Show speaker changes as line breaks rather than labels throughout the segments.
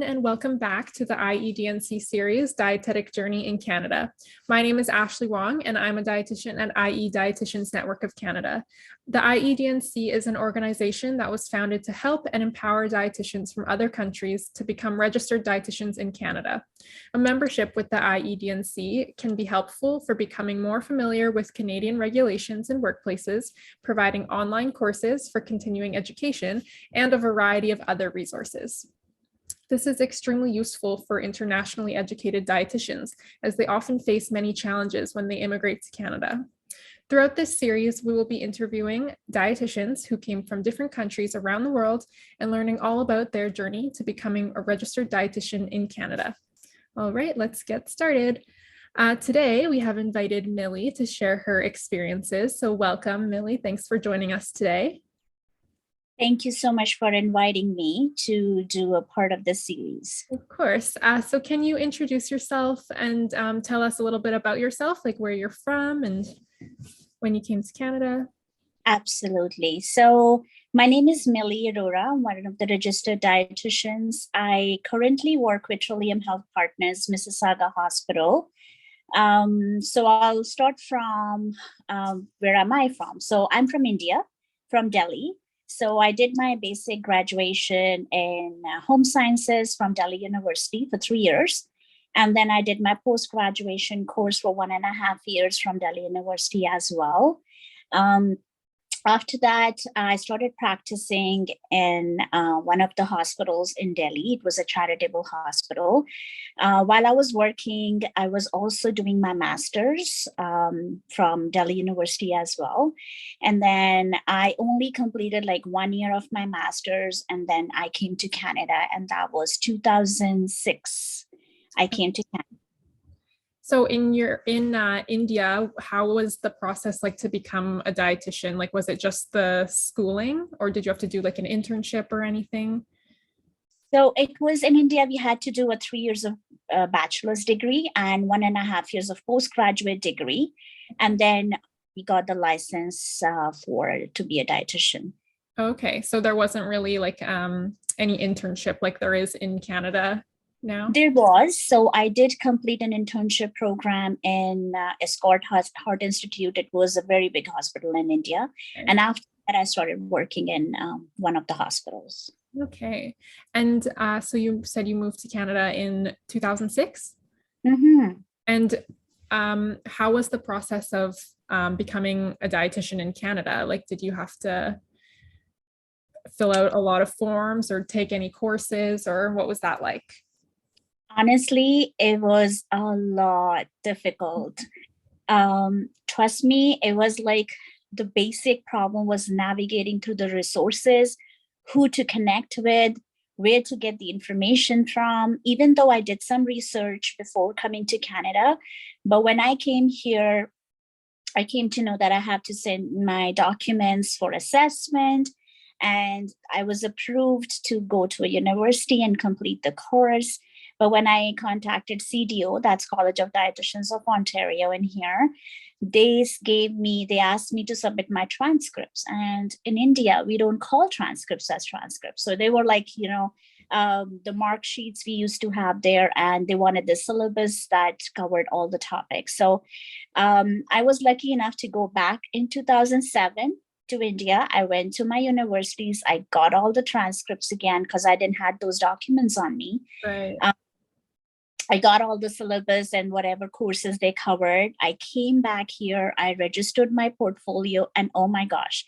everyone, and welcome back to the IEDNC series, Dietetic Journey in Canada. My name is Ashley Wong, and I'm a dietitian at Dietitians Network of Canada. The IEDNC is an organization that was founded to help and empower dietitians from other countries to become registered dietitians in Canada. A membership with the IEDNC can be helpful for becoming more familiar with Canadian regulations in workplaces, providing online courses for continuing education, and a variety of other resources. This is extremely useful for internationally educated dietitians, as they often face many challenges when they immigrate to Canada. Throughout this series, we will be interviewing dietitians who came from different countries around the world and learning all about their journey to becoming a registered dietitian in Canada. All right, let's get started. Today, we have invited Mili to share her experiences. So welcome, Mili. Thanks for joining us today.
Thank you so much for inviting me to do a part of this series.
Of course. So can you introduce yourself and tell us a little bit about yourself, like where you're from and when you came to Canada?
Absolutely. So my name is Mili Arora. I'm one of the registered dietitians. I currently work with Trillium Health Partners, Mississauga Hospital. So I'll start from where am I from? So I'm from India, from Delhi. So I did my basic graduation in home sciences from Delhi University for 3 years. And then I did my post-graduation course for 1.5 years from Delhi University as well. After that, I started practicing in one of the hospitals in Delhi. It was a charitable hospital. While I was working, I was also doing my master's from Delhi University as well. And then I only completed like 1 year of my master's, and then I came to Canada, and that was 2006. I came to Canada.
So in India, how was the process like to become a dietitian? Like, was it just the schooling, or did you have to do like an internship or anything?
So it was in India, we had to do a 3 years of bachelor's degree and 1.5 years of postgraduate degree. And then we got the license to be a dietitian.
Okay, so there wasn't really like any internship like there is in Canada now?
There was. So I did complete an internship program in Escort Heart Institute. It was a very big hospital in India. Okay. And after that, I started working in one of the hospitals.
Okay. And so you said you moved to Canada in 2006?
Mm-hmm.
And how was the process of becoming a dietitian in Canada? Like, did you have to fill out a lot of forms or take any courses, or what was that like?
Honestly, it was a lot difficult. Trust me, it was like the basic problem was navigating through the resources, who to connect with, where to get the information from, even though I did some research before coming to Canada. But when I came here, I came to know that I have to send my documents for assessment, and I was approved to go to a university and complete the course. But when I contacted CDO, that's College of Dietitians of Ontario in here, they asked me to submit my transcripts. And in India, we don't call transcripts as transcripts. So they were like, the mark sheets we used to have there, and they wanted the syllabus that covered all the topics. So I was lucky enough to go back in 2007 to India. I went to my universities. I got all the transcripts again because I didn't have those documents on me.
Right.
I got all the syllabus and whatever courses they covered. I came back here. I registered my portfolio, and oh my gosh,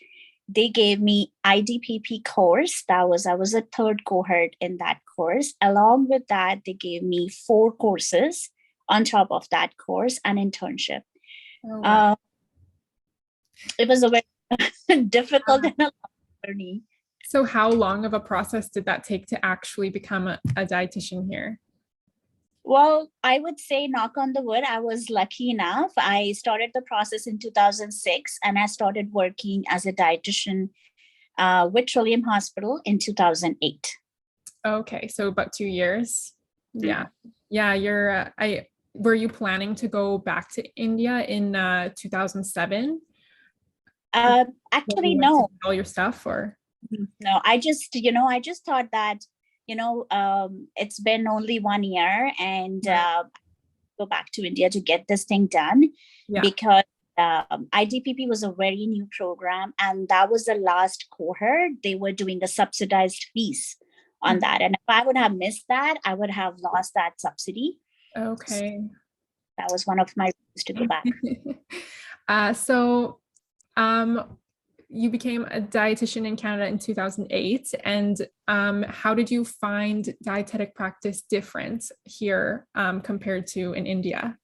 they gave me IDPP course. I was a third cohort in that course. Along with that, they gave me 4 courses on top of that course, an internship. Oh, wow. It was a very difficult and a long journey.
So how long of a process did that take to actually become a dietitian here?
Well, I would say, knock on the wood, I was lucky enough. I started the process in 2006, and I started working as a dietitian with Trillium Hospital in 2008.
Okay, so about 2 years. Yeah. Yeah, were you planning to go back to India in 2007?
Actually, no.
All your stuff, or?
No, I just thought that it's been only 1 year, and
Right.
go back to India to get this thing done,
Yeah.
because IDPP was a very new program, and that was the last cohort. They were doing a subsidized fees on that. And if I would have missed that, I would have lost that subsidy.
Okay.
That was one of my reasons to go back.
So you became a dietitian in Canada in 2008. And how did you find dietetic practice different here compared to in India?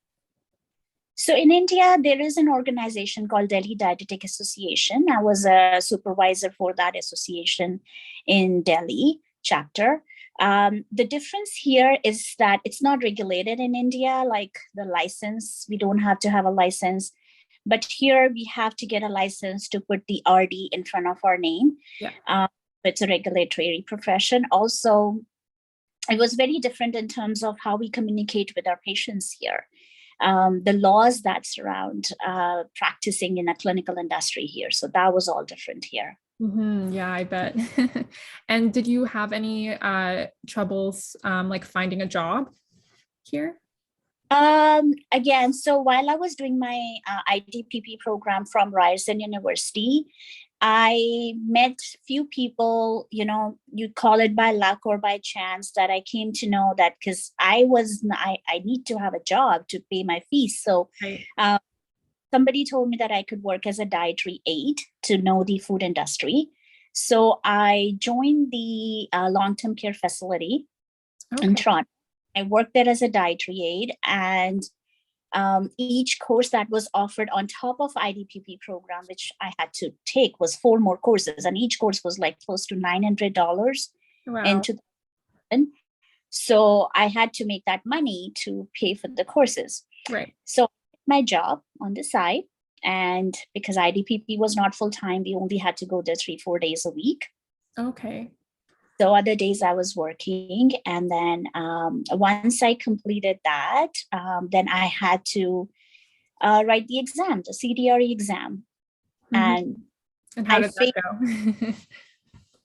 So in India, there is an organization called Delhi Dietetic Association. I was a supervisor for that association in Delhi chapter. The difference here is that it's not regulated in India, like the license. We don't have to have a license. But here we have to get a license to put the RD in front of our name.
Yeah.
It's a regulatory profession. Also, it was very different in terms of how we communicate with our patients here. The laws that surround practicing in a clinical industry here. So that was all different here.
Yeah, I bet. And did you have any troubles like finding a job here?
Again, so while I was doing my IDPP program from Ryerson University, I met few people, you call it by luck or by chance, that I came to know that, because I need to have a job to pay my fees. So
Right.
Somebody told me that I could work as a dietary aide to know the food industry. So I joined the long-term care facility in Toronto. I worked there as a dietary aide, and each course that was offered on top of IDPP program, which I had to take, was 4 more courses, and each course was like close to $900
Wow.
into. So I had to make that money to pay for the courses.
Right.
So my job on the side, and because IDPP was not full time, we only had to go there 3-4 days a week.
Okay.
So other days I was working, and then once I completed that, then I had to write the exam, the CDRE exam.
And how did that go?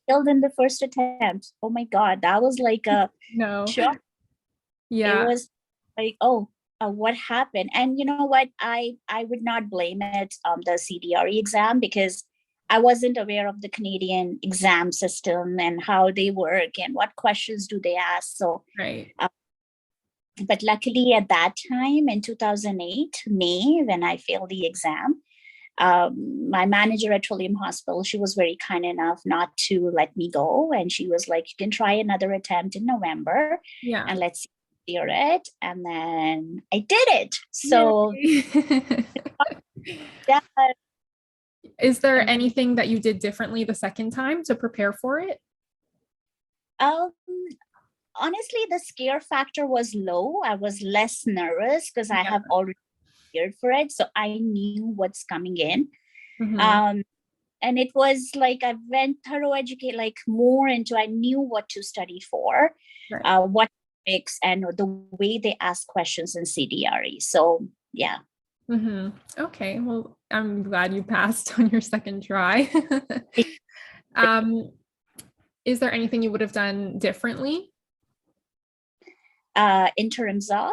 Failed in the first attempt. Oh my God, that was like a
No.
shock.
Yeah.
It was like, oh, what happened? And you know what? I would not blame it the CDRE exam, because I wasn't aware of the Canadian exam system and how they work and what questions do they ask. So,
right.
But luckily at that time in 2008, May, when I failed the exam, my manager at Trillium Hospital, she was very kind enough not to let me go. And she was like, you can try another attempt in November.
Yeah.
And let's clear it. And then I did it. So yeah.
Is there anything that you did differently the second time to prepare for it?
Honestly, the scare factor was low. I was less nervous because I have already prepared for it. So I knew what's coming in. And it was like I went thorough educate, like more into, I knew what to study for, what topics, and the way they ask questions in CDRE. So yeah.
Okay, well, I'm glad you passed on your second try. Is there anything you would have done differently?
In terms of,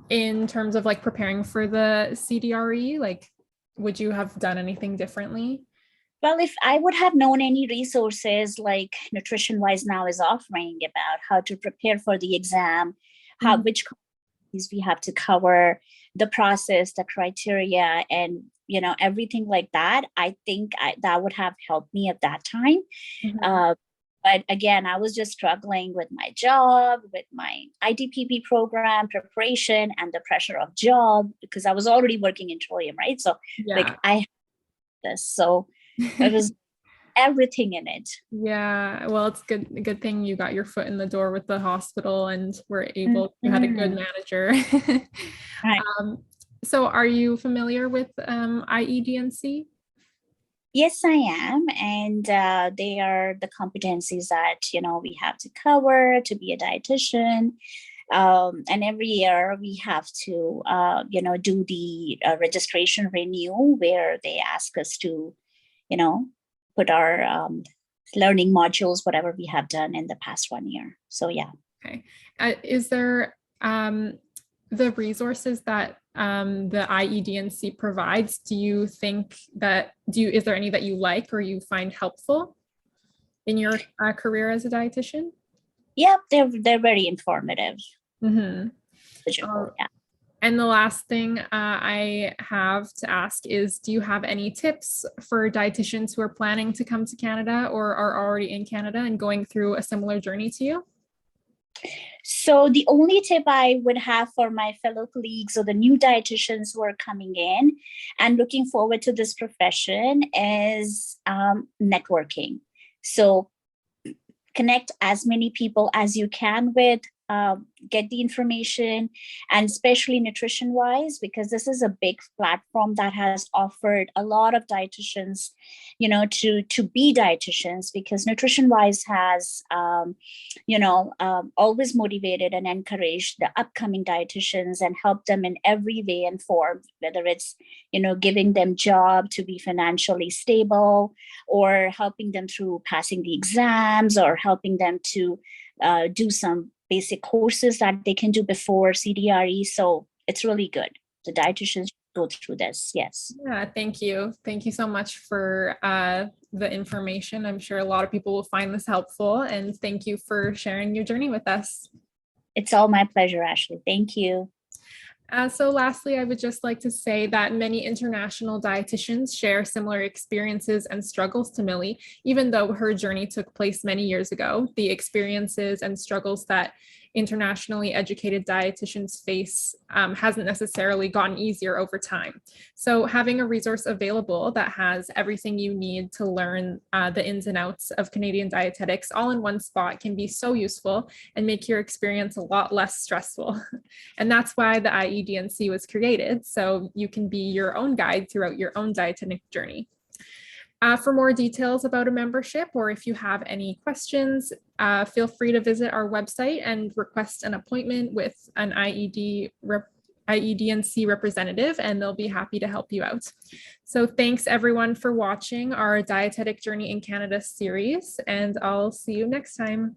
in terms of like preparing for the CDRE, like, would you have done anything differently?
Well, if I would have known any resources like Nutrition Wise Now is offering about how to prepare for the exam, which we have to cover, the process, the criteria, and everything like that, I think that would have helped me at that time. But again, I was just struggling with my job, with my IDPP program preparation, and the pressure of job, because I was already working in Trillium, right? So like I had this, so it was everything in it.
Yeah, well, it's a good thing you got your foot in the door with the hospital and were able, you had a good manager.
Right.
So are you familiar with IEDNC?
Yes, I am. And they are the competencies that, we have to cover to be a dietitian. And every year we have to, do the registration renew, where they ask us to, put our learning modules, whatever we have done in the past 1 year. So yeah.
Okay. Is there the resources that the IEDNC provides? Do you think that, is there any that you like or you find helpful in your career as a dietitian?
Yeah, they're very informative.
Mm-hmm.
Yeah.
And the last thing I have to ask is, do you have any tips for dietitians who are planning to come to Canada or are already in Canada and going through a similar journey to you?
So the only tip I would have for my fellow colleagues or the new dietitians who are coming in and looking forward to this profession is networking. So connect as many people as you can with, get the information, and especially nutrition wise, because this is a big platform that has offered a lot of dietitians, to be dietitians, because nutrition wise has, always motivated and encouraged the upcoming dietitians and helped them in every way and form, whether it's, giving them job to be financially stable, or helping them through passing the exams, or helping them to do some basic courses that they can do before CDRE. So it's really good. The dietitians go through this. Yes.
Yeah, thank you. Thank you so much for the information. I'm sure a lot of people will find this helpful, and thank you for sharing your journey with us.
It's all my pleasure, Ashley. Thank you.
So lastly, I would just like to say that many international dietitians share similar experiences and struggles to Mili. Even though her journey took place many years ago, the experiences and struggles that internationally educated dietitians face hasn't necessarily gotten easier over time. So having a resource available that has everything you need to learn the ins and outs of Canadian dietetics all in one spot can be so useful and make your experience a lot less stressful. And that's why the IEDNC was created, so you can be your own guide throughout your own dietetic journey. For more details about a membership, or if you have any questions, feel free to visit our website and request an appointment with an IEDNC representative, and they'll be happy to help you out. So thanks everyone for watching our Dietetic Journey in Canada series, and I'll see you next time.